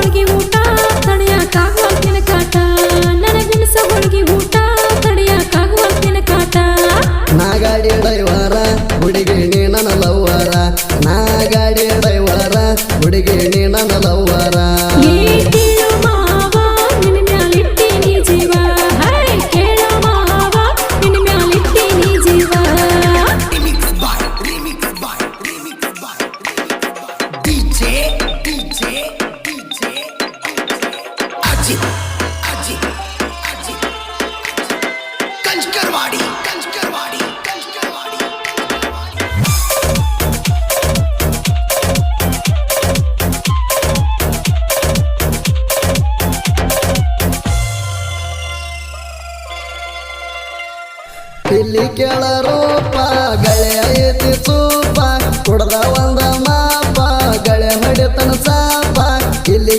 ಹೋಳ್ಗಿ ಊಟ ತಡೆಯಕ್ಕಾಗುವಲ್ತಿನ ಕಾಟ ನನಗುಣಸ ಹೋಳ್ಗಿ ಊಟ ತಡೆಯಕ್ಕಾಗುವಲ್ತಿನ ಕಾಟ ನಾ ಗಾಡಿ ಡ್ರೈವರ ಹುಡುಗಿ ನೀ ನನ್ನ ಲವ್ವರ ನಾ ಗಾಡಿ ಡ್ರೈವರ ಹುಡುಗಿ ನೀ ನನ್ನ ಲವ್ವರ ಕೇಳು ಮಾವ ನಿನ್ನ ಮ್ಯಾಲಿಟ್ಟೀನಿ ಜೀವ ಹೈ ಕೇಳು ಮಾವ ನಿನ್ನ ಮ್ಯಾಲಿಟ್ಟೀನಿ ಜೀವ ಇಲ್ಲಿ ಕೇಳ ರೂಪ ಗಳೆ ಐತಿ ಸೂಪ ಕುಡ್ದ ಒಂದ ಮಾಪ ಗಳೆ ಹೊಡಿತನ